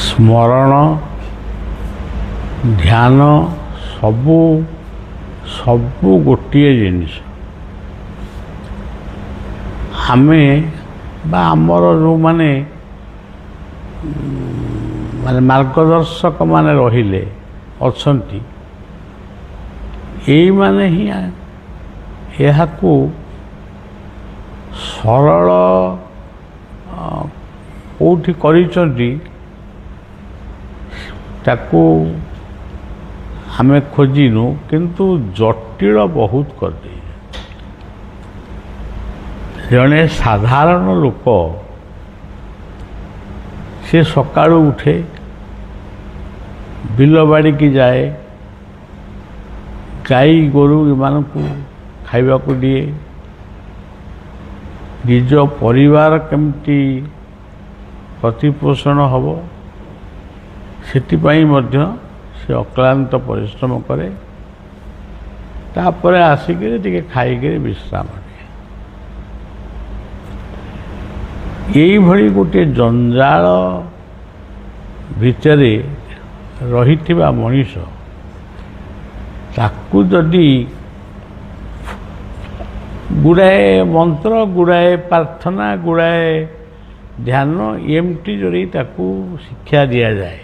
ସ୍ମରଣ ଧ୍ୟାନ ସବୁ ସବୁ ଗୋଟିଏ ଜିନିଷ। ଆମେ ବା ଆମର ଯେଉଁମାନେ ମାର୍ଗଦର୍ଶକ ମାନେ ରହିଲେ ଅଛନ୍ତି, ଏଇମାନେ ହିଁ ଏହାକୁ ସରଳ କେଉଁଠି କରିଛନ୍ତି ତାକୁ ଆମେ ଖୋଜିନୁ, କିନ୍ତୁ ଜଟିଳ ବହୁତ କରିଦେଇଛୁ। ଜଣେ ସାଧାରଣ ଲୋକ ସେ ସକାଳୁ ଉଠେ, ବିଲ ବାଡ଼ିକି ଯାଏ, ଗାଈ ଗୋରୁ ଏମାନଙ୍କୁ ଖାଇବାକୁ ଦିଏ, ନିଜ ପରିବାର କେମିତି ପ୍ରତିପୋଷଣ ହେବ ସେଥିପାଇଁ ମଧ୍ୟ ସେ ଅକ୍ଳାନ୍ତ ପରିଶ୍ରମ କରେ। ତାପରେ ଆସିକିରି ଟିକେ ଖାଇକିରି ବିଶ୍ରାମ ନିଏ। ଏଇଭଳି ଗୋଟିଏ ଜଞ୍ଜାଳ ଭିତରେ ରହିଥିବା ମଣିଷ, ତାକୁ ଯଦି ଗୁଡ଼ାଏ ମନ୍ତ୍ର, ଗୁଡ଼ାଏ ପ୍ରାର୍ଥନା, ଗୁଡ଼ାଏ ଧ୍ୟାନ ଏମିତି ଯଦି ତାକୁ ଶିକ୍ଷା ଦିଆଯାଏ,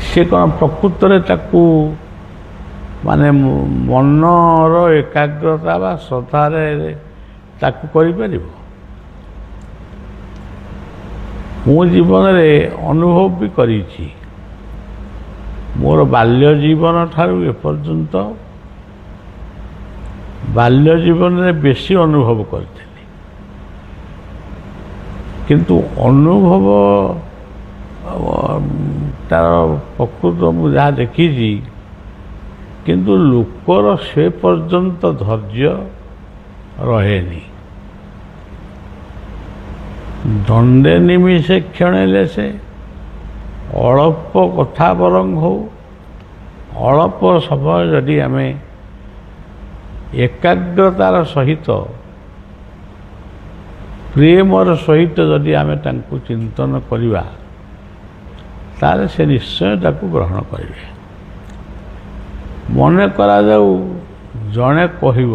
ସେ କ'ଣ ପ୍ରକୃତରେ ତାକୁ ମନର ଏକାଗ୍ରତା ବା ଶ୍ରଦ୍ଧାରେ ତାକୁ କରିପାରିବ? ମୁଁ ଜୀବନରେ ଅନୁଭବ ବି କରିଛି। ମୋର ବାଲ୍ୟ ଜୀବନ ଠାରୁ ଏପର୍ଯ୍ୟନ୍ତ ବାଲ୍ୟ ଜୀବନରେ ବେଶୀ ଅନୁଭବ କରିଥିଲି, କିନ୍ତୁ ଅନୁଭବ ତାର ପ୍ରକୃତ ମୁଁ ଯାହା ଦେଖିଛି, କିନ୍ତୁ ଲୋକର ସେ ପର୍ଯ୍ୟନ୍ତ ଧୈର୍ଯ୍ୟ ରହେନି। ଦଣ୍ଡେ ନିମିଷେ କ୍ଷଣେଲେ ସେ ଅଳ୍ପ କଥା ବରଂ ହଉ, ଅଳ୍ପ ସମୟ ଯଦି ଆମେ ଏକାଗ୍ରତାର ସହିତ ପ୍ରେମର ସହିତ ଯଦି ଆମେ ତାଙ୍କୁ ଚିନ୍ତନ କରିବା, ତାହେଲେ ସେ ନିଶ୍ଚୟ ତାକୁ ଗ୍ରହଣ କରିବେ। ମନେ କରାଯାଉ ଜଣେ କହିବ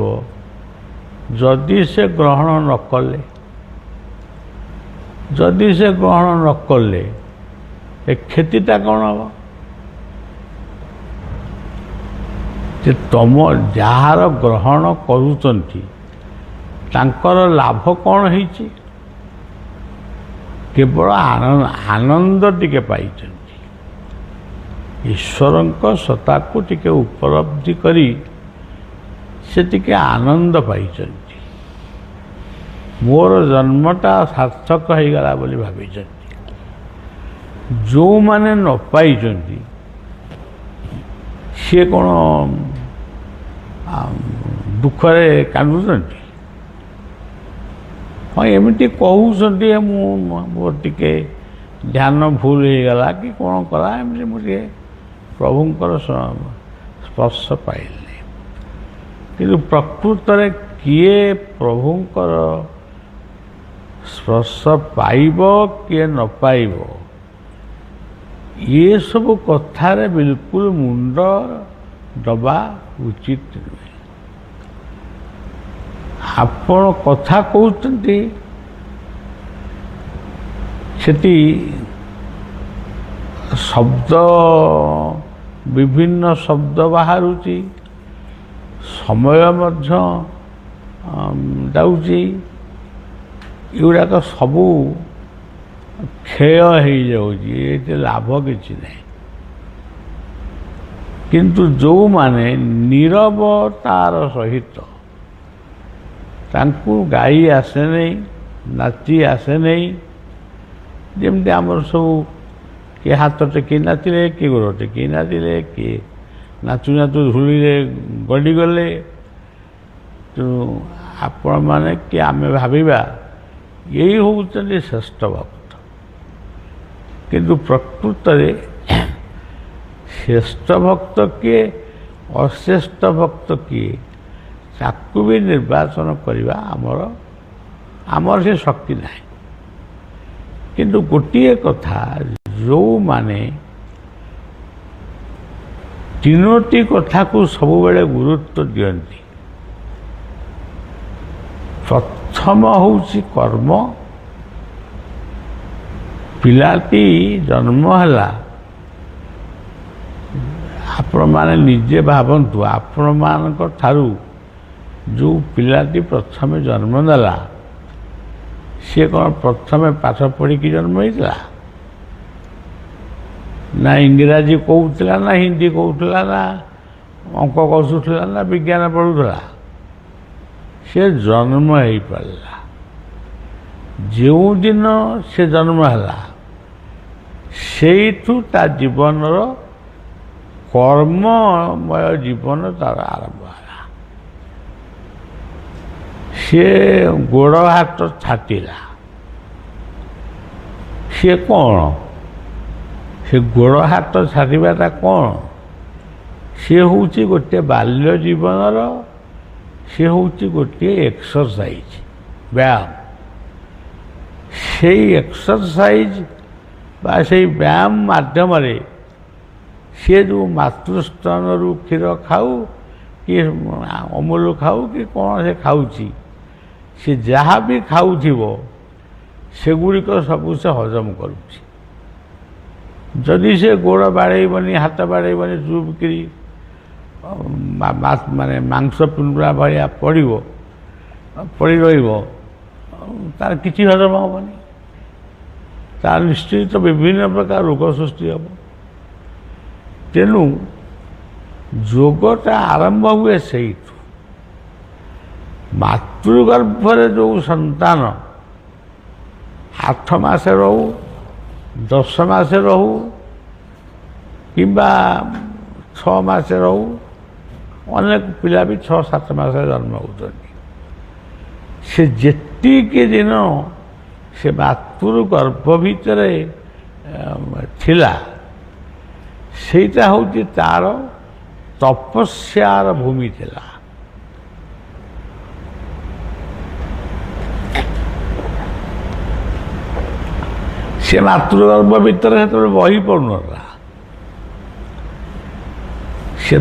ଯଦି ସେ ଗ୍ରହଣ ନ କଲେ, ଯଦି ସେ ଗ୍ରହଣ ନ କଲେ ଏ କ୍ଷତିଟା କ'ଣ ହେବ? ଯେ ତମ ଯାହାର ଗ୍ରହଣ କରୁଛନ୍ତି ତାଙ୍କର ଲାଭ କ'ଣ ହେଇଛି? କେବଳ ଆନନ୍ଦ ଟିକେ ପାଇଛନ୍ତି, ଈଶ୍ୱରଙ୍କ ସତ୍ତାକୁ ଟିକେ ଉପଲବ୍ଧି କରି ସେ ଟିକେ ଆନନ୍ଦ ପାଇଛନ୍ତି। ମୋର ଜନ୍ମଟା ସାର୍ଥକ ହେଇଗଲା ବୋଲି ଭାବିଛନ୍ତି। ଯେଉଁମାନେ ନ ପାଇଛନ୍ତି ସିଏ କ'ଣ ଦୁଃଖରେ କାନ୍ଦୁଛନ୍ତି? ହଁ, ଏମିତି କହୁଛନ୍ତି ମୋର ଟିକେ ଧ୍ୟାନ ଭୁଲ ହେଇଗଲା କି କ'ଣ କଲା, ଏମିତି ମୁଁ ଟିକେ ପ୍ରଭୁଙ୍କର ସ୍ପର୍ଶ ପାଇଲି। କିନ୍ତୁ ପ୍ରକୃତରେ କିଏ ପ୍ରଭୁଙ୍କର ସ୍ପର୍ଶ ପାଇବ, କିଏ ନ ପାଇବ, ଏସବୁ କଥାରେ ବିଲକୁଲ ମୁଣ୍ଡ ଦେବା ଉଚିତ ନୁହେଁ। ଆପଣ କଥା କହୁଛନ୍ତି, ସେଠି ଶବ୍ଦ ବିଭିନ୍ନ ଶବ୍ଦ ବାହାରୁଛି, ସମୟ ମଧ୍ୟ ଯାଉଛି, ଏଗୁଡ଼ାକ ସବୁ କ୍ଷୟ ହେଇଯାଉଛି, ଏଠି ଲାଭ କିଛି ନାହିଁ। କିନ୍ତୁ ଯେଉଁମାନେ ନୀରବତାର ସହିତ, ତାଙ୍କୁ ଗାଇ ଆସେ ନାହିଁ, ନାଚି ଆସେ ନାହିଁ, ଯେମିତି ଆମର ସବୁ କିଏ ହାତ ଟେକି ନାଚିଲେ, କିଏ ଗୋଡ଼ ଟେକି ନାଚିଲେ, କିଏ ନାଚୁ ନାଚୁ ଧୂଳିରେ ଗଡ଼ିଗଲେ। ତେଣୁ ଆପଣମାନେ କି ଆମେ ଭାବିବା ଏଇ ହେଉଛନ୍ତି ଶ୍ରେଷ୍ଠ ଭକ୍ତ, କିନ୍ତୁ ପ୍ରକୃତରେ ଶ୍ରେଷ୍ଠ ଭକ୍ତ କିଏ, ଅଶ୍ରେଷ୍ଠ ଭକ୍ତ କିଏ, ତାକୁ ବି ନିର୍ବାଚନ କରିବା ଆମର ଆମର ସେ ଶକ୍ତି ନାହିଁ। କିନ୍ତୁ ଗୋଟିଏ କଥା, ଯେଉଁମାନେ ତିନୋଟି କଥାକୁ ସବୁବେଳେ ଗୁରୁତ୍ୱ ଦିଅନ୍ତି, ପ୍ରଥମ ହେଉଛି କର୍ମ। ପିଲାଟି ଜନ୍ମ ହେଲା, ଆପଣମାନେ ନିଜେ ଭାବନ୍ତୁ, ଆପଣମାନଙ୍କ ଠାରୁ ଯେଉଁ ପିଲାଟି ପ୍ରଥମେ ଜନ୍ମ ନେଲା, ସିଏ କ'ଣ ପ୍ରଥମେ ପାଠ ପଢ଼ିକି ଜନ୍ମ ହେଇଥିଲା? ନା ଇଂରାଜୀ କହୁଥିଲା, ନା ହିନ୍ଦୀ କହୁଥିଲା, ନା ଅଙ୍କ କଷୁଥିଲା, ନା ବିଜ୍ଞାନ ପଢ଼ୁଥିଲା? ସେ ଜନ୍ମ ହେଇପାରିଲା। ଯେଉଁଦିନ ସେ ଜନ୍ମ ହେଲା, ସେଇଠୁ ତା ଜୀବନର କର୍ମମୟ ଜୀବନ ତାର ଆରମ୍ଭ ହେଲା। ସିଏ ଗୋଡ଼ ହାତ ଛାଟିଲା। ସିଏ କ'ଣ? ସେ ଗୋଡ଼ ହାତ ଛାଟିବାଟା କ'ଣ? ସିଏ ହେଉଛି ଗୋଟିଏ ବାଲ୍ୟ ଜୀବନର, ସିଏ ହେଉଛି ଗୋଟିଏ ଏକ୍ସରସାଇଜ୍, ବ୍ୟାୟାମ। ସେଇ ଏକ୍ସରସାଇଜ୍ ବା ସେଇ ବ୍ୟାୟାମ ମାଧ୍ୟମରେ ସିଏ ଯେଉଁ ମାତୃସ୍ତନରୁ କ୍ଷୀର ଖାଉ କି ଅମୁଲ ଖାଉ କି କ'ଣ ସେ ଖାଉଛି, ସେ ଯାହା ବି ଖାଉଥିବ ସେଗୁଡ଼ିକ ସବୁ ସେ ହଜମ କରୁଛି। ଯଦି ସେ ଗୋଡ଼ ବାଡ଼େଇବନି, ହାତ ବାଡ଼େଇବନି, ଚୁପ୍ କରି ମାନେ ମାଂସ ପିଣ୍ଡୁଳା ଭଳିଆ ପଡ଼ି ରହିବ, ତାର କିଛି ହଜମ ହେବନି। ତାର ନିଶ୍ଚିତ ବିଭିନ୍ନ ପ୍ରକାର ରୋଗ ସୃଷ୍ଟି ହେବ। ତେଣୁ ଯୋଗଟା ଆରମ୍ଭ ହୁଏ ସେଇଠୁ। ମାତୃଗର୍ଭରେ ଯେଉଁ ସନ୍ତାନ 8 ମାସ ରହୁ, 10 ମାସ ରହୁ କିମ୍ବା 6 ମାସ ରହୁ, ଅନେକ ପିଲା ବି 6-7 ମାସରେ ଜନ୍ମ ହେଉଛନ୍ତି। ସେ ଯେତିକି ଦିନ ସେ ମାତୃଗର୍ଭ ଭିତରେ ଥିଲା, ସେଇଟା ହେଉଛି ତାର ତପସ୍ୟାର ଭୂମି ଥିଲା। ସେ ମାତୃଗର୍ଭ ଭିତରେ ସେତେବେଳେ ବହି ପଡ଼ୁନଥିଲା। ସେ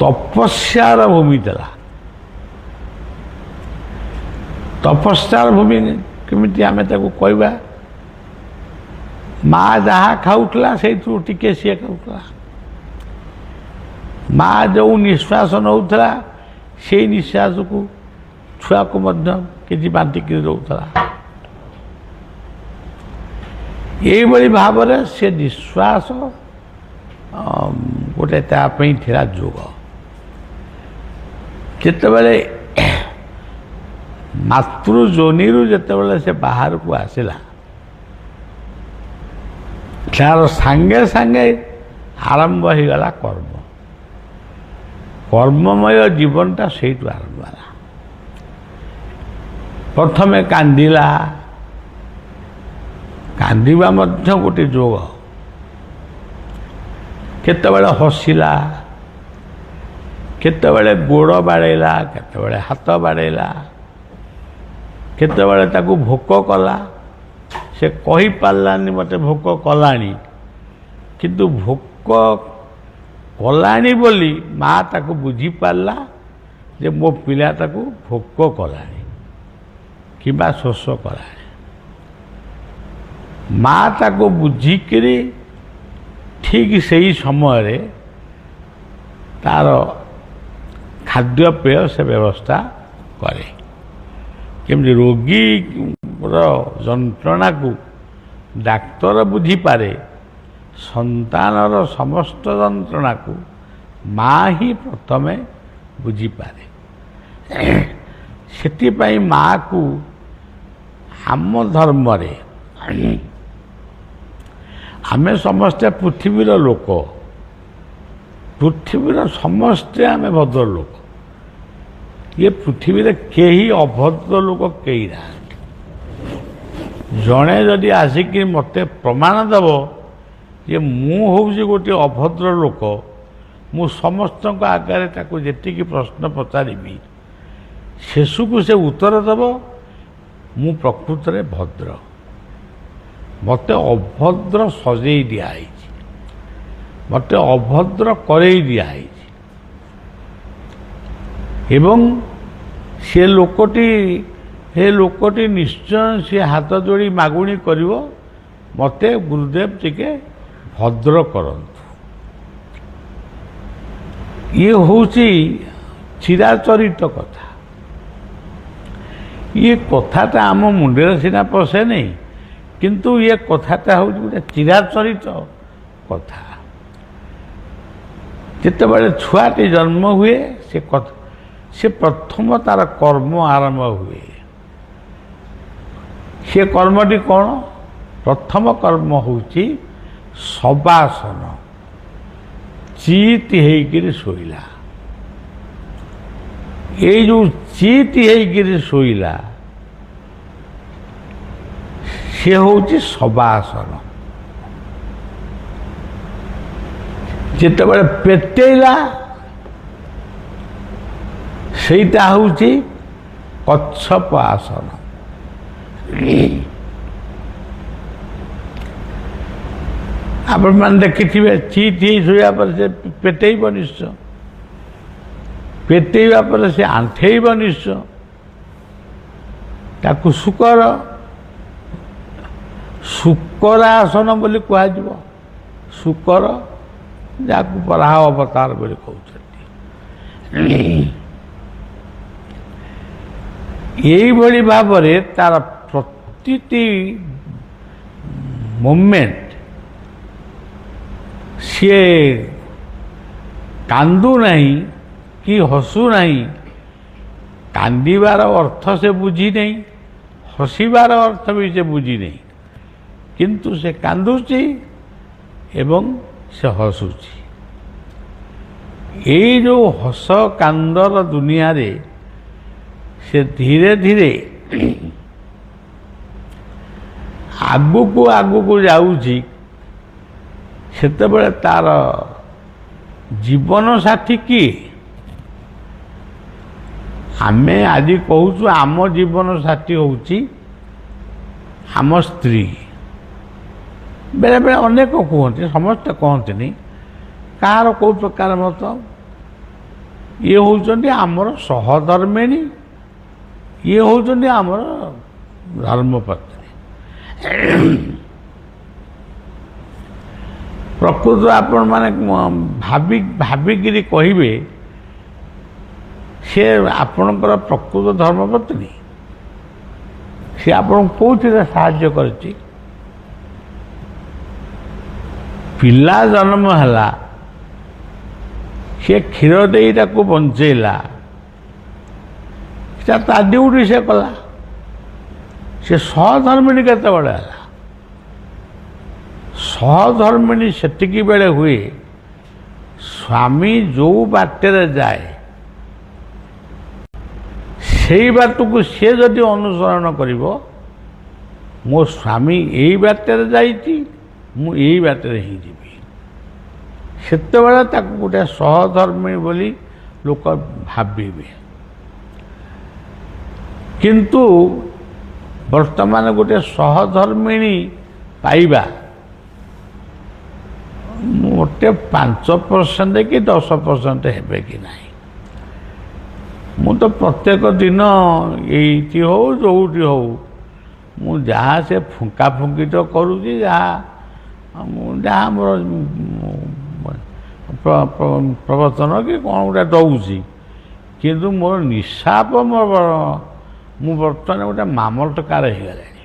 ତପସ୍ୟାର ଭୂମି ଥିଲା। ତପସ୍ୟାର ଭୂମି କେମିତି ଆମେ ତାକୁ କହିବା? ମା ଯାହା ଖାଉଥିଲା ସେଇଥିରୁ ଟିକେ ସିଏ ଖାଉଥିଲା। ମା ଯେଉଁ ନିଶ୍ୱାସ ନେଉଥିଲା, ସେଇ ନିଶ୍ୱାସକୁ ଛୁଆକୁ ମଧ୍ୟ କିଛି ବାଣ୍ଟିକି ଦେଉଥିଲା। ଏଇଭଳି ଭାବରେ ସେ ନିଶ୍ୱାସ ଗୋଟେ ତା ପାଇଁ ଥିଲା ଯୋଗ। ଯେତେବେଳେ ମାତୃଯୋନିରୁ ଯେତେବେଳେ ସେ ବାହାରକୁ ଆସିଲା, ତାର ସାଙ୍ଗେ ସାଙ୍ଗେ ଆରମ୍ଭ ହେଇଗଲା କର୍ମ। କର୍ମମୟ ଜୀବନଟା ସେଇଠୁ ଆରମ୍ଭ ହେଲା। ପ୍ରଥମେ କାନ୍ଦିଲା। କାନ୍ଦିବା ମଧ୍ୟ ଗୋଟେ ଯୋଗ। କେତେବେଳେ ହସିଲା, କେତେବେଳେ ଗୋଡ଼ ବାଡ଼େଇଲା, କେତେବେଳେ ହାତ ବାଡ଼େଇଲା, କେତେବେଳେ ତାକୁ ଭୋକ କଲା। ସେ କହିପାରିଲାନି ମୋତେ ଭୋକ କଲାଣି, କିନ୍ତୁ ଭୋକ କଲାଣି ବୋଲି ମା ତାକୁ ବୁଝିପାରିଲା ଯେ ମୋ ପିଲାଟାକୁ ଭୋକ କଲାଣି କିମ୍ବା ଶୋଷ କଲାଣି। ମା ତାକୁ ବୁଝିକିରି ଠିକ୍ ସେହି ସମୟରେ ତାର ଖାଦ୍ୟପେୟ ସେ ବ୍ୟବସ୍ଥା କରେ। କେମିତି ରୋଗୀର ଯନ୍ତ୍ରଣାକୁ ଡାକ୍ତର ବୁଝିପାରେ, ସନ୍ତାନର ସମସ୍ତ ଯନ୍ତ୍ରଣାକୁ ମା ହିଁ ପ୍ରଥମେ ବୁଝିପାରେ। ସେଥିପାଇଁ ମାକୁ ଆମ ଧର୍ମରେ ଆମେ ସମସ୍ତେ ପୃଥିବୀର ଲୋକ, ପୃଥିବୀର ସମସ୍ତେ ଆମେ ଭଦ୍ର ଲୋକ। ଏ ପୃଥିବୀରେ କେହି ଅଭଦ୍ର ଲୋକ କେହି ନାହାନ୍ତି। ଜଣେ ଯଦି ଆସିକି ମୋତେ ପ୍ରମାଣ ଦେବ ଯେ ମୁଁ ହେଉଛି ଗୋଟିଏ ଅଭଦ୍ର ଲୋକ, ମୁଁ ସମସ୍ତଙ୍କ ଆଗରେ ତାକୁ ଯେତିକି ପ୍ରଶ୍ନ ପଚାରିବି, ଶେଷକୁ ସେ ଉତ୍ତର ଦେବ ମୁଁ ପ୍ରକୃତରେ ଭଦ୍ର, ମୋତେ ଅଭଦ୍ର ସଜେଇ ଦିଆହେଇଛି, ମୋତେ ଅଭଦ୍ର କରେଇ ଦିଆହେଇଛି। ଏବଂ ସେ ଲୋକଟି ନିଶ୍ଚୟ ସେ ହାତ ଯୋଡ଼ି ମାଗୁଣି କରିବ, ମୋତେ ଗୁରୁଦେବ ଟିକେ ଭଦ୍ର କରନ୍ତୁ। ଇଏ ହେଉଛି ଚିରାଚରିତ କଥା। ଇଏ କଥାଟା ଆମ ମୁଣ୍ଡରେ ସିନା ପଶେ ନାହିଁ, କିନ୍ତୁ ଇଏ କଥାଟା ହେଉଛି ଗୋଟେ ଚିରାଚରିତ କଥା। ଯେତେବେଳେ ଛୁଆଟି ଜନ୍ମ ହୁଏ ସେ ପ୍ରଥମ ତାର କର୍ମ ଆରମ୍ଭ ହୁଏ। ସେ କର୍ମଟି କ'ଣ? ପ୍ରଥମ କର୍ମ ହେଉଛି ଶବାସନ, ଚିତ୍ ହେଇକିରି ଶୋଇଲା। ଏଇ ଯେଉଁ ଚିତ୍ ହେଇକିରି ଶୋଇଲା ସେ ହେଉଛି ଶବାସନ। ଯେତେବେଳେ ପେଟେଇଲା ସେଇଟା ହେଉଛି କଚ୍ଛପ ଆସନ। ଆପଣମାନେ ଦେଖିଥିବେ ଚିତ୍ ହେଇ ଶୋଇବା ପରେ ସେ ପେଟେଇବ ନିଶ୍ଚୟ, ପେଟେଇବା ପରେ ସେ ଆଣ୍ଠେଇବ ନିଶ୍ଚୟ। ତାକୁ ଶୁକରାସନ ବୋଲି କୁହାଯିବ। ଶୁକର, ଯାହାକୁ ବରାହ ଅବତାର ବୋଲି କହୁଛନ୍ତି। ଏଇଭଳି ଭାବରେ ତାର ପ୍ରତିଟି ମୋମେଣ୍ଟ ସିଏ କାନ୍ଦୁ ନାହିଁ କି ହସୁ ନାହିଁ। କାନ୍ଦିବାର ଅର୍ଥ ସେ ବୁଝି ନାହିଁ, ହସିବାର ଅର୍ଥ ବି ସେ ବୁଝି ନାହିଁ, କିନ୍ତୁ ସେ କାନ୍ଦୁଛି ଏବଂ ସେ ହସୁଛି। ଏଇ ଯେଉଁ ହସ କାନ୍ଦର ଦୁନିଆରେ ସେ ଧୀରେ ଧୀରେ ଆଗକୁ ଆଗକୁ ଯାଉଛି। ସେତେବେଳେ ତାର ଜୀବନ ସାଥୀ କିଏ? ଆମେ ଆଜି କହୁଛୁ ଆମ ଜୀବନ ସାଥୀ ହେଉଛି ଆମ ସ୍ତ୍ରୀ। ବେଳେବେଳେ ଅନେକ କୁହନ୍ତି, ସମସ୍ତେ କହନ୍ତିନି, କାହାର କେଉଁ ପ୍ରକାର ମତ। ଇଏ ହେଉଛନ୍ତି ଆମର ସହଧର୍ମିଣୀ, ଇଏ ହେଉଛନ୍ତି ଆମର ଧର୍ମପତ୍ନୀ। ପ୍ରକୃତ ଆପଣମାନେ ଭାବିକିରି କହିବେ ସେ ଆପଣଙ୍କର ପ୍ରକୃତ ଧର୍ମପତ୍ନୀ, ସେ ଆପଣଙ୍କୁ କେଉଁଥିରେ ସାହାଯ୍ୟ କରିଛି? ପିଲା ଜନ୍ମ ହେଲା, ସେ କ୍ଷୀର ଦେଇ ତାକୁ ବଞ୍ଚେଇଲା, ତା ଡ୍ୟୁଟି ସେ କଲା। ସେ ସହଧର୍ମିଣୀ କେତେବେଳେ ହେଲା? ସହଧର୍ମିଣୀ ସେତିକି ବେଳେ ହୁଏ ସ୍ୱାମୀ ଯେଉଁ ବାଟରେ ଯାଏ ସେଇ ବାଟକୁ ସେ ଯଦି ଅନୁସରଣ କରିବ, ମୋ ସ୍ୱାମୀ ଏଇ ବାଟରେ ଯାଇଛି, ମୁଁ ଏଇ ବାଟରେ ହିଁ ଯିବି, ସେତେବେଳେ ତାକୁ ଗୋଟେ ସହଧର୍ମିଣୀ ବୋଲି ଲୋକ ଭାବିବେ। କିନ୍ତୁ ବର୍ତ୍ତମାନ ଗୋଟେ ସହଧର୍ମିଣୀ ପାଇବା ମୋଟେ 5% କି 10% ହେବେ କି ନାହିଁ। ମୁଁ ତ ପ୍ରତ୍ୟେକ ଦିନ ଏଇଠି ହଉ ଯେଉଁଠି ହଉ ମୁଁ ଯାହା ସେ ଫୁଙ୍କା ଫୁଙ୍କି ତ କରୁଛି, ଯାହା ମୋର ପ୍ରବଚନ କି କ'ଣ ଗୋଟେ ଦେଉଛି, କିନ୍ତୁ ମୋର ନିଶାପ ମୁଁ ବର୍ତ୍ତମାନ ଗୋଟେ ମାମଲତକାର ହେଇଗଲାଣି।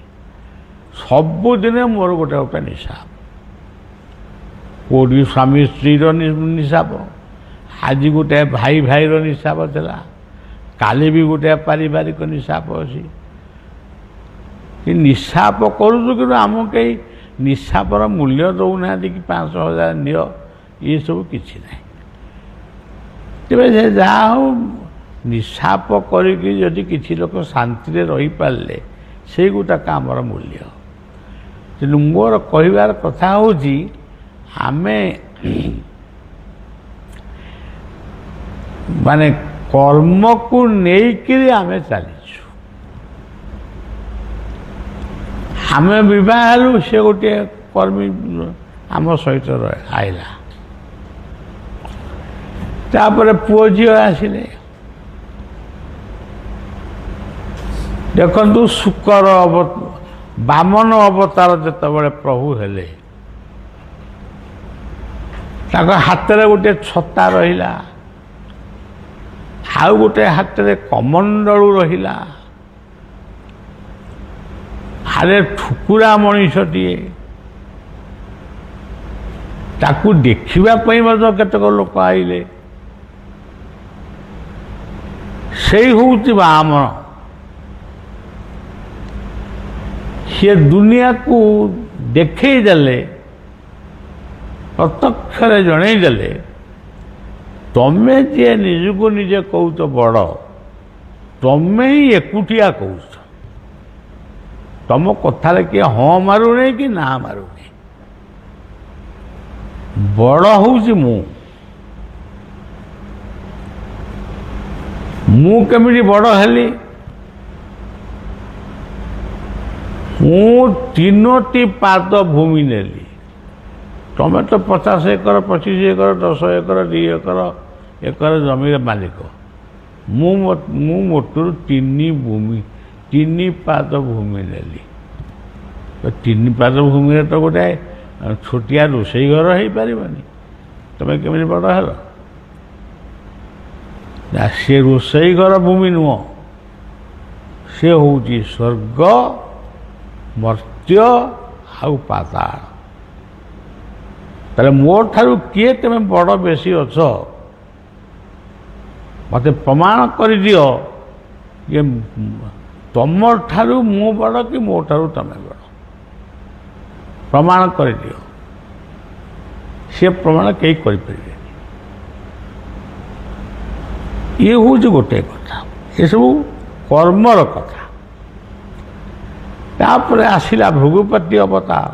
ସବୁଦିନେ ମୋର ଗୋଟେ ଗୋଟେ ନିଶାପ। କେଉଁଠି ସ୍ୱାମୀ ସ୍ତ୍ରୀର ନିଶାପ, ଆଜି ଗୋଟେ ଭାଇ ଭାଇର ନିଶାପ ଥିଲା, କାଲି ବି ଗୋଟେ ପାରିବାରିକ ନିଶାପ ଅଛି। କି ନିଶାପ କରୁଛୁ, କିନ୍ତୁ ଆମକୁ କେହି ନିଶାପର ମୂଲ୍ୟ ଦେଉନାହାନ୍ତି କି 500,000 ନିଅ, ଏସବୁ କିଛି ନାହିଁ। ତେବେ ସେ ଯାହା ହଉ ନିଶାପ କରିକି ଯଦି କିଛି ଲୋକ ଶାନ୍ତିରେ ରହିପାରିଲେ, ସେଇ ଗୋଟାକ ଆମର ମୂଲ୍ୟ। ତେଣୁ ମୋର କହିବାର କଥା ହେଉଛି ଆମେ ମାନେ କର୍ମକୁ ନେଇକିରି ଆମେ ଚାଲିଛୁ। ଆମେ ବିବାହ ହେଲୁ, ସେ ଗୋଟିଏ କର୍ମୀ ଆମ ସହିତ ଆଇଲା। ତାପରେ ପୁଅ ଝିଅ ଆସିଲେ। ଦେଖନ୍ତୁ ଶୁକର ବାମନ ଅବତାର ଯେତେବେଳେ ପ୍ରଭୁ ହେଲେ, ତାଙ୍କ ହାତରେ ଗୋଟିଏ ଛତା ରହିଲା, ଆଉ ଗୋଟେ ହାତରେ କମଣ୍ଡଳୁ ରହିଲା। ଆରେ ଠୁକୁରା ମଣିଷଟିଏ, ତାକୁ ଦେଖିବା ପାଇଁ ମଧ୍ୟ କେତେକ ଲୋକ ଆଇଲେ। ସେଇ ହେଉଛି ବାମନ। ସିଏ ଦୁନିଆକୁ ଦେଖେଇ ଦେଲେ, ପ୍ରତ୍ୟକ୍ଷରେ ଜଣେଇ ଦେଲେ, ତମେ ଯିଏ ନିଜକୁ ନିଜେ କହୁଛ ବଡ଼, ତମେ ହିଁ ଏକୁଟିଆ କହୁଛ। ତମ କଥାରେ କିଏ ହଁ ମାରୁନି କି ନା ମାରୁନି। ବଡ଼ ହେଉଛି ମୁଁ। ମୁଁ କେମିତି ବଡ଼ ହେଲି? ମୁଁ 3ଟି ପାଦ ଭୂମି ନେଲି। ତମେ ତ 50 ଏକର, 25 ଏକର, 10 ଏକର, 2 ଏକର ଜମିର ମାଲିକ। ମୁଁ ମୋଟରୁ 3 ପାଦ ଭୂମି ନେଲି। ତ 3 ପାଦ ଭୂମିରେ ତ ଗୋଟାଏ ଛୋଟିଆ ରୋଷେଇ ଘର ହେଇପାରିବନି। ତମେ କେମିତି ବଡ଼ ହେଲ? ସେ ରୋଷେଇ ଘର ଭୂମି ନୁହଁ, ସେ ହେଉଛି ସ୍ୱର୍ଗ, ମର୍ତ୍ତ୍ୟ ଆଉ ପାତାଳ। ତାହେଲେ ମୋ ଠାରୁ କିଏ ତମେ ବଡ଼ ବେଶୀ ଅଛ? ମୋତେ ପ୍ରମାଣ କରିଦିଅ ଯେ ତମ ଠାରୁ ମୁଁ ବଡ଼ କି ମୋ ଠାରୁ ତମେ ବଡ଼। ପ୍ରମାଣ କରିଦିଅ। ସେ ପ୍ରମାଣ କେହି କରିପାରିବେନି। ଇଏ ହେଉଛି ଗୋଟିଏ କଥା। ଏସବୁ କର୍ମର କଥା। ତାପରେ ଆସିଲା ଭୃଗୁପତି ଅବତାର।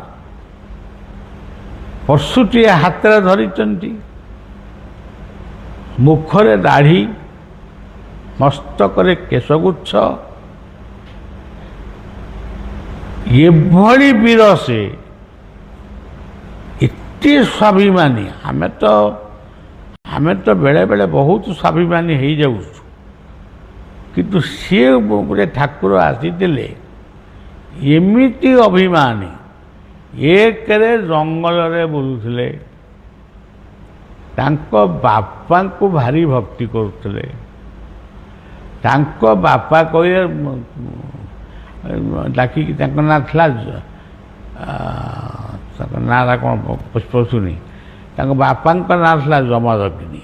ପଶୁଟିଏ ହାତରେ ଧରିଛନ୍ତି, ମୁଖରେ ଦାଢ଼ି, ମସ୍ତକରେ କେଶଗୁଚ୍ଛ। ଏଭଳି ବୀର ସେ, ଏତେ ସ୍ୱାଭିମାନୀ। ଆମେ ତ ବେଳେବେଳେ ବହୁତ ସ୍ୱାଭିମାନୀ ହେଇଯାଉଛୁ, କିନ୍ତୁ ସିଏ ଗୋଟେ ଠାକୁର ଆସିଥିଲେ ଏମିତି ଅଭିମାନୀ। ଏକରେ ଜଙ୍ଗଲରେ ବୁଲୁଥିଲେ, ତାଙ୍କ ବାପାଙ୍କୁ ଭାରି ଭକ୍ତି କରୁଥିଲେ। ତାଙ୍କ ବାପା କହିଲେ, ଡାକିକି, ତାଙ୍କ ନାଁ ଥିଲା, ତାଙ୍କ ନାଁଟା କ'ଣ ପୁଷ୍ପସୁନି। ତାଙ୍କ ବାପାଙ୍କ ନାଁ ଥିଲା ଯମଦଗ୍ନି।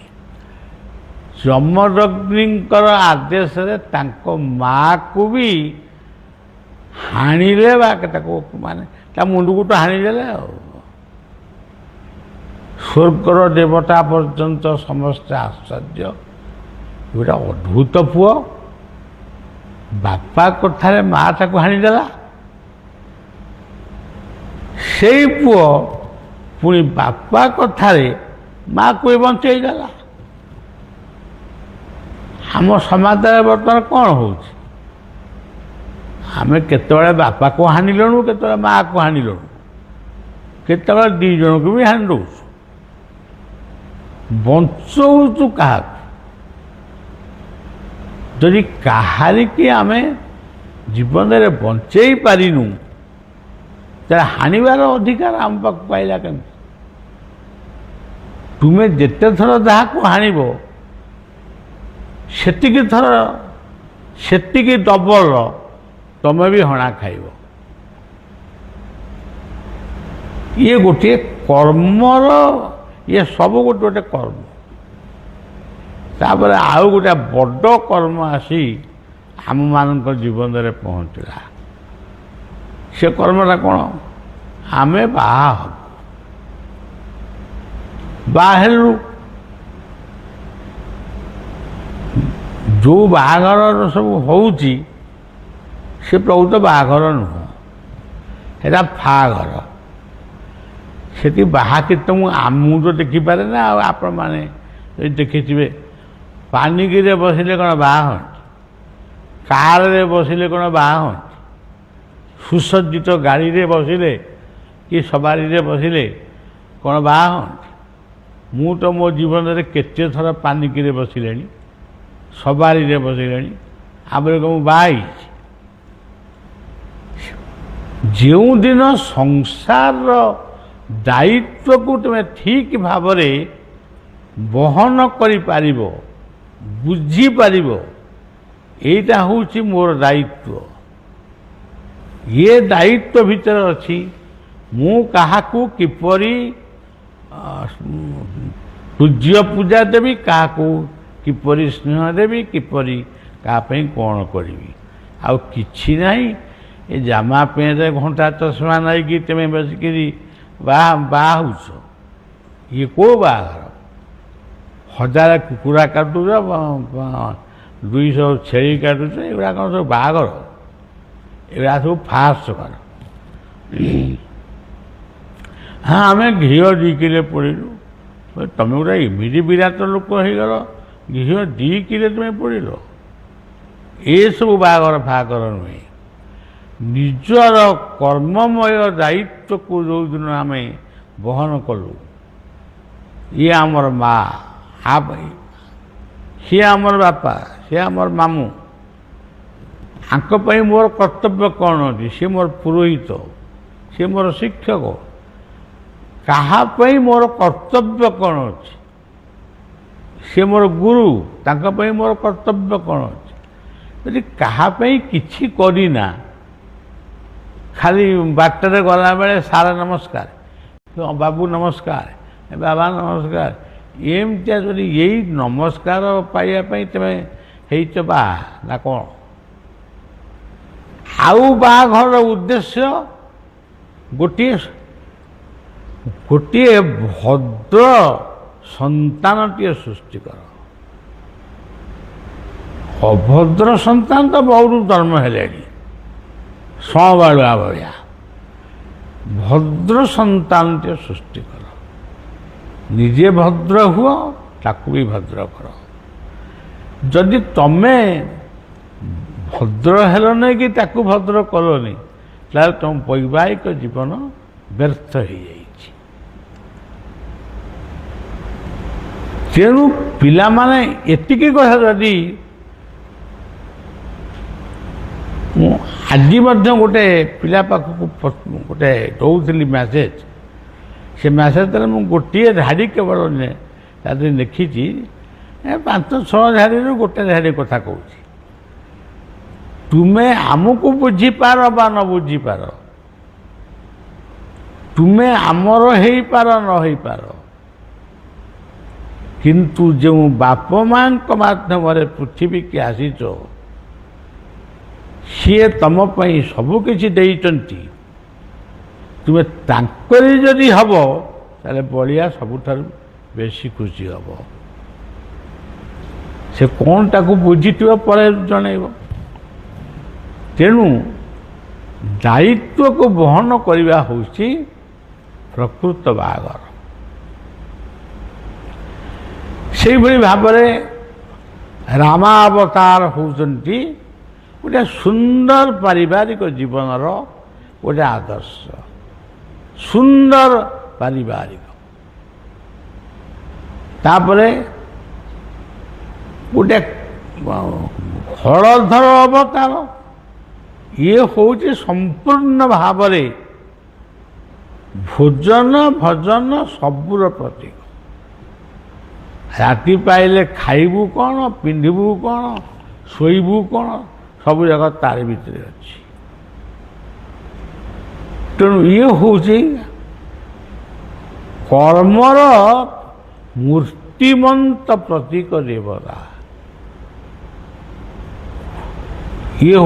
ଯମଦଗ୍ନିଙ୍କର ଆଦେଶରେ ତାଙ୍କ ମାଆକୁ ବି ହାଣିଲେ, ବା ତାକୁ ମାନେ ତା ମୁଣ୍ଡକୁ ତ ହାଣିଦେଲେ। ଆଉ ସ୍ୱର୍ଗର ଦେବତା ପର୍ଯ୍ୟନ୍ତ ସମସ୍ତେ ଆଶ୍ଚର୍ଯ୍ୟ। ଗୋଟେ ଅଦ୍ଭୁତ ପୁଅ, ବାପା କଥାରେ ମା ତାକୁ ହାଣିଦେଲା। ସେଇ ପୁଅ ପୁଣି ବାପା କଥାରେ ମାଆକୁ ବଞ୍ଚେଇ ଦେଲା। ଆମ ସମାଜରେ ବର୍ତ୍ତମାନ କ'ଣ ହେଉଛି? ଆମେ କେତେବେଳେ ବାପାକୁ ହାଣିଲୁଣୁ, କେତେବେଳେ ମାଆକୁ ହାଣିଲୁଣୁ, କେତେବେଳେ 2 ଜଣକୁ ବି ହାଣି ଦେଉଛୁ। ବଞ୍ଚଉଛୁ କାହାକୁ? ଯଦି କାହାରିକି ଆମେ ଜୀବନରେ ବଞ୍ଚେଇ ପାରିନୁ, ତାହେଲେ ହାଣିବାର ଅଧିକାର ଆମ ପାଖକୁ ପାଇଲା କେମିତି? ତୁମେ ଯେତେ ଥର ଯାହାକୁ ହାଣିବ, ସେତିକି ଥର, ସେତିକି ଡବଲ ତମେ ବି ହଣା ଖାଇବ। ଇଏ ଗୋଟିଏ କର୍ମର, ଇଏ ସବୁ ଗୋଟେ କର୍ମ। ତାପରେ ଆଉ ଗୋଟେ ବଡ଼ କର୍ମ ଆସି ଆମମାନଙ୍କ ଜୀବନରେ ପହଞ୍ଚିଲା। ସେ କର୍ମଟା କ'ଣ? ଆମେ ବାହା ହବୁ। ବାହା ହେଲୁ। ଯେଉଁ ବାହାଘର ସବୁ ହେଉଛି, ସେ ପ୍ରକୃତ ବାହାଘର ନୁହଁ, ସେଇଟା ଫାଘର। ସେଠି ବାହାକି ତ ମୁଁ ତ ଦେଖିପାରେ ନା। ଆଉ ଆପଣମାନେ ଯଦି ଦେଖିଥିବେ, ପାନିକିରେ ବସିଲେ କ'ଣ ବାହା ହୁଅନ୍ତି? କାରରେ ବସିଲେ କ'ଣ ବାହା ହୁଅନ୍ତି? ସୁସଜ୍ଜିତ ଗାଡ଼ିରେ ବସିଲେ କି ସବାରିରେ ବସିଲେ କ'ଣ ବାହା ହୁଅନ୍ତି? ମୁଁ ତ ମୋ ଜୀବନରେ କେତେ ଥର ପାନିକିରେ ବସିଲେଣି, ସବାରିରେ ବସିଲେଣି, ଆପରେ କ'ଣ ମୁଁ ବାହା ହେଇଛି? ଯେଉଁଦିନ ସଂସାରର ଦାୟିତ୍ୱକୁ ତୁମେ ଠିକ୍ ଭାବରେ ବହନ କରିପାରିବ, ବୁଝିପାରିବ, ଏଇଟା ହେଉଛି ମୋର ଦାୟିତ୍ୱ। ଏ ଦାୟିତ୍ୱ ଭିତରେ ଅଛି ମୁଁ କାହାକୁ କିପରି ପୂଜା ଦେବି, କାହାକୁ କିପରି ସ୍ନେହ ଦେବି, କିପରି କାହା ପାଇଁ କ'ଣ କରିବି। ଆଉ କିଛି ନାହିଁ ଏ ଜାମା ପ୍ୟାଣ୍ଟରେ ଘଣ୍ଟା ଚଷମା ନେଇକି ତୁମେ ବସିକିରି ବାହା ହେଉଛ। ଇଏ କେଉଁ ବାହାଘର? 1000 କୁକୁଡ଼ା କାଟୁଛ, 200 ଛେଳି କାଟୁଛ, ଏଗୁଡ଼ା କ'ଣ ସବୁ ବାହାଘର? ଏଗୁଡ଼ା ସବୁ ଫାଷ୍ଟ ଘର। ହଁ, ଆମେ ଘିଅ 2 କିଲୋ ପୋଡ଼ିଲୁ। ତମେ ଗୋଟେ ଏମିତି ବିରାଟ ଲୋକ ହେଇଗଲ, ଘିଅ 2 କିଲୋ ତୁମେ ପୋଡ଼ିଲ? ଏସବୁ ବାହାଘର ଫାହାଘର ନୁହେଁ। ନିଜର କର୍ମମୟ ଦାୟିତ୍ୱକୁ ଯେଉଁଦିନ ଆମେ ବହନ କଲୁ, ଇଏ ଆମର ମା, ସିଏ ଆମର ବାପା, ସିଏ ଆମର ମାମୁଁ, ଆଙ୍କ ପାଇଁ ମୋର କର୍ତ୍ତବ୍ୟ କ'ଣ ଅଛି? ସିଏ ମୋର ପୁରୋହିତ, ସିଏ ମୋର ଶିକ୍ଷକ। କାହା ପାଇଁ ମୋର କର୍ତ୍ତବ୍ୟ କ'ଣ ଅଛି? ସିଏ ମୋର ଗୁରୁ, ତାଙ୍କ ପାଇଁ ମୋର କର୍ତ୍ତବ୍ୟ କ'ଣ ଅଛି? ଯଦି କାହା ପାଇଁ କିଛି କରିନା, ଖାଲି ବାଟରେ ଗଲାବେଳେ ସାର ନମସ୍କାର, ବାବୁ ନମସ୍କାର, ବାବା ନମସ୍କାର, ଏମିତିଆ ଯଦି ଏଇ ନମସ୍କାର ପାଇବା ପାଇଁ ତୁମେ ହେଇଛ ବାହା ନା କ'ଣ? ଆଉ ବାହାଘରର ଉଦ୍ଦେଶ୍ୟ ଗୋଟିଏ ଭଦ୍ର ସନ୍ତାନଟିଏ ସୃଷ୍ଟି କର। ଅଭଦ୍ର ସନ୍ତାନ ତ ବହୁତ ଜନ୍ମ ହେଲେଣି, ସଁବାଳୁଆ ଭଳିଆ। ଭଦ୍ର ସନ୍ତାନଟିଏ ସୃଷ୍ଟି କର। ନିଜେ ଭଦ୍ର ହୁଅ, ତାକୁ ବି ଭଦ୍ର କର। ଯଦି ତମେ ଭଦ୍ର ହେଲନି କି ତାକୁ ଭଦ୍ର କଲନି, ତାହେଲେ ତମ ବୈବାହିକ ଜୀବନ ବ୍ୟର୍ଥ ହେଇଯାଇଛି। ତେଣୁ ପିଲାମାନେ ଏତିକି କଥା, ଯଦି ମୁଁ ଆଜି ମଧ୍ୟ ଗୋଟେ ପିଲା ପାଖକୁ ଗୋଟେ ଦଉଥିଲି ମେସେଜ, ସେ ମେସେଜରେ ମୁଁ ଗୋଟିଏ ଧାଡ଼ି କେବଳ ତା ଦେହରେ ଲେଖିଛି, 5-6 ଧାଡ଼ିରୁ ଗୋଟେ ଧାଡ଼ି କଥା କହୁଛି। ତୁମେ ଆମକୁ ବୁଝିପାର ବା ନ ବୁଝିପାର, ତୁମେ ଆମର ହେଇପାର ନ ହେଇପାର, କିନ୍ତୁ ଯେଉଁ ବାପ ମାଙ୍କ ମାଧ୍ୟମରେ ପୃଥିବୀକି ଆସିଛ, ସିଏ ତମ ପାଇଁ ସବୁ କିଛି ଦେଇଛନ୍ତି। ତୁମେ ତାଙ୍କରି ଯଦି ହବ, ତାହେଲେ ବଳିଆ ସବୁଠାରୁ ବେଶୀ ଖୁସି ହବ। ସେ କ'ଣ ତାକୁ ବୁଝିଥିବ ପରେ ଜଣେଇବ। ତେଣୁ ଦାୟିତ୍ୱକୁ ବହନ କରିବା ହେଉଛି ପ୍ରକୃତ ବାହାଘର। ସେଇଭଳି ଭାବରେ ରାମାବତାର ହେଉଛନ୍ତି ଗୋଟେ ସୁନ୍ଦର ପାରିବାରିକ ଜୀବନର ଗୋଟେ ଆଦର୍ଶ। ସୁନ୍ଦର ପାରିବାରିକ, ତାପରେ ଗୋଟେ ହଳଧର ଅବତାର, ଇଏ ହେଉଛି ସମ୍ପୂର୍ଣ୍ଣ ଭାବରେ ଭୋଜନ ଭଜନ ସବୁର ପ୍ରତୀକ। ରାତି ପାଇଲେ ଖାଇବୁ କ'ଣ, ପିନ୍ଧିବୁ କ'ଣ, ଶୋଇବୁ କ'ଣ, ସବୁ ଯାକ ତାରି ଭିତରେ ଅଛି। ତେଣୁ ଇଏ ହେଉଛି କର୍ମର ମୂର୍ତ୍ତିମନ୍ତ ପ୍ରତୀକ ଦେବତା। ଇଏ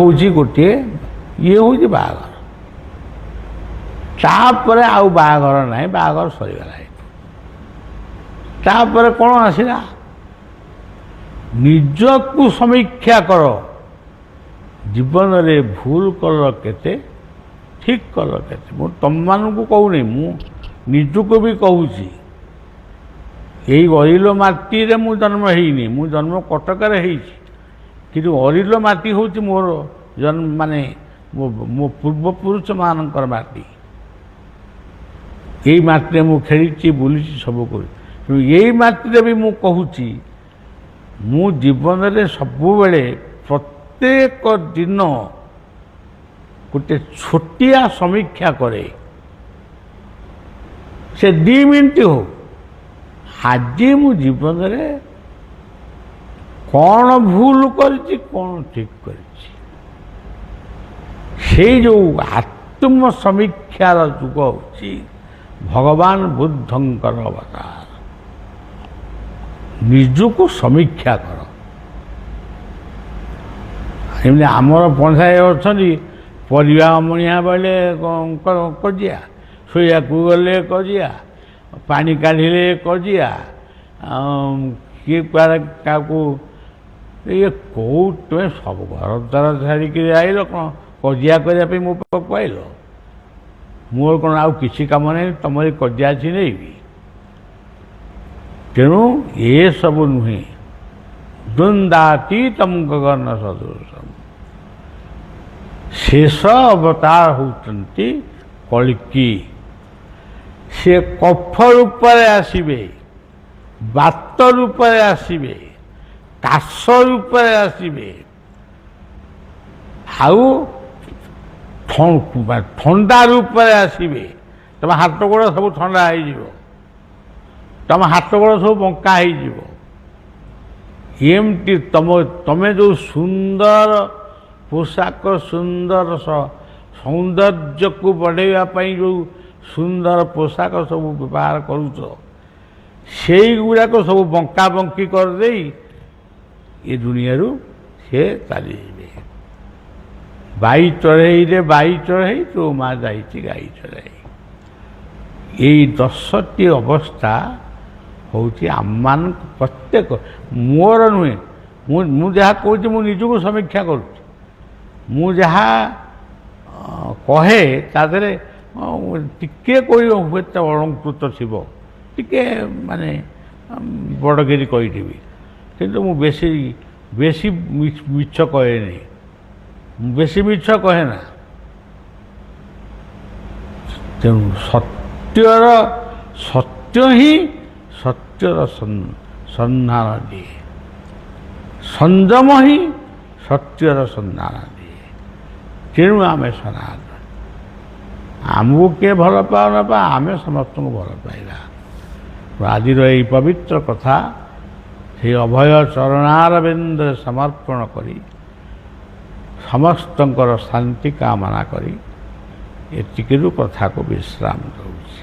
ହେଉଛି ବାହାଘର। ତାପରେ ଆଉ ବାହାଘର ନାହିଁ, ବାହାଘର ସରିଗଲା। ତାପରେ କ'ଣ ଆସିଲା? ନିଜକୁ ସମୀକ୍ଷା କର। ଜୀବନରେ ଭୁଲ କଲ କେତେ, ଠିକ୍ କଲ କେତେ। ମୁଁ ତମମାନଙ୍କୁ କହୁନି, ମୁଁ ନିଜକୁ ବି କହୁଛି। ଏଇ ଅରିଲ ମାଟିରେ ମୁଁ ଜନ୍ମ ହେଇନି, ମୁଁ ଜନ୍ମ କଟକରେ ହେଇଛି, କିନ୍ତୁ ଅରିଲ ମାଟି ହେଉଛି ମୋର ମୋ ପୂର୍ବପୁରୁଷମାନଙ୍କର ମାଟି। ଏଇ ମାଟିରେ ମୁଁ ଖେଳିଛି ବୁଲିଛି ସବୁ କରି, କିନ୍ତୁ ଏଇ ମାଟିରେ ବି ମୁଁ କହୁଛି ମୁଁ ଜୀବନରେ ସବୁବେଳେ ପ୍ରତ୍ୟେକ ଦିନ ଗୋଟେ ଛୋଟିଆ ସମୀକ୍ଷା କରେ। ସେ 2 ମିନିଟ୍ ହଉ, ଆଜି ମୁଁ ଜୀବନରେ କ'ଣ ଭୁଲ କରିଛି କ'ଣ ଠିକ କରିଛି। ସେଇ ଯେଉଁ ଆତ୍ମସମୀକ୍ଷାର ଯୁଗ ହେଉଛି ଭଗବାନ ବୁଦ୍ଧଙ୍କର ଅବତାର। ନିଜକୁ ସମୀକ୍ଷା କର। ଏମିତି ଆମର ପଞ୍ଚାୟତ ଅଛନ୍ତି, ପରିବା ଅମଣିଆ ବେଳେ କଜିଆ, ଶୋଇବାକୁ ଗଲେ କଜିଆ, ପାଣି କାଢ଼ିଲେ କଜିଆ, କିଏ କୁଆଡ଼େ କାହାକୁ ଇଏ କେଉଁ ତୁମେ ସବୁ ଘର ଦ୍ୱାର ଛାଡ଼ିକିରି ଆଇଲ କ'ଣ କଜିଆ କରିବା ପାଇଁ ମୋ ପାଖକୁ ଆଇଲ? ମୋର କ'ଣ ଆଉ କିଛି କାମ ନାହିଁ, ତମରି କଜିଆ ଅଛି ନେଇବି? ତେଣୁ ଏସବୁ ନୁହେଁ। ଦ୍ୱନ୍ଦାତୀତମ ଗଗନ ସଦୃଶମ୍। ଶେଷ ଅବତାର ହେଉଛନ୍ତି କଳ୍କି। ସେ କଫ ରୂପରେ ଆସିବେ, ବାତ ରୂପରେ ଆସିବେ, କାଶ ରୂପରେ ଆସିବେ, ଆଉ ଥଣ୍ଡା ରୂପରେ ଆସିବେ। ତମ ହାତ ଗୋଡ଼ ସବୁ ଥଣ୍ଡା ହେଇଯିବ, ତମ ହାତ ଗୋଡ଼ ସବୁ ବଙ୍କା ହେଇଯିବ। ଏମିତି ତମେ ଯେଉଁ ସୁନ୍ଦର ପୋଷାକ, ସୁନ୍ଦର ସୌନ୍ଦର୍ଯ୍ୟକୁ ବଢ଼େଇବା ପାଇଁ ଯେଉଁ ସୁନ୍ଦର ପୋଷାକ ସବୁ ବ୍ୟବହାର କରୁଛ, ସେଇଗୁଡ଼ାକ ସବୁ ବଙ୍କା ବଙ୍କି କରିଦେଇ ଏ ଦୁନିଆରୁ ସେ ଚାଲିଯିବେ। ବାଇ ଚଢ଼େଇରେ ବାଇ ଚଢ଼େଇ, ତୋ ମା ଯାଇଛି ଗାଈ ଚଢ଼େଇ। ଏଇ 10ଟି ଅବସ୍ଥା ହେଉଛି ଆମମାନଙ୍କ ପ୍ରତ୍ୟେକ, ମୋର ନୁହେଁ। ମୁଁ ଯାହା କହୁଛି ମୁଁ ନିଜକୁ ସମୀକ୍ଷା କରୁଛି। ମୁଁ ଯାହା କହେ ତା ଦେହରେ ଟିକେ କହି ହୁଏତ ଅଳଙ୍କୃତ ଥିବ, ଟିକେ ମାନେ ବଡ଼ଗିରି କହିଥିବି, କିନ୍ତୁ ମୁଁ ବେଶୀ ମିଛ କହେନି। ମୁଁ ବେଶୀ ମିଛ କହେ ନା। ତେଣୁ ସତ୍ୟ ହିଁ ସତ୍ୟର ସନ୍ଧାନ ଦିଏ। ସଂଯମ ହିଁ ସତ୍ୟର ସନ୍ଧାନ ଦିଏ। ତେଣୁ ଆମେ ସନାତନ। ଆମକୁ କିଏ ଭଲ ପାଉ ନ ପାଉ, ଆମେ ସମସ୍ତଙ୍କୁ ଭଲ ପାଇବା। ଆଜିର ଏହି ପବିତ୍ର କଥା ସେହି ଅଭୟ ଚରଣାରବିନ୍ଦରେ ସମର୍ପଣ କରି ସମସ୍ତଙ୍କର ଶାନ୍ତି କାମନା କରି ଏତିକିରୁ କଥାକୁ ବିଶ୍ରାମ ଦେଉଛି।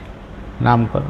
ନାମ କର।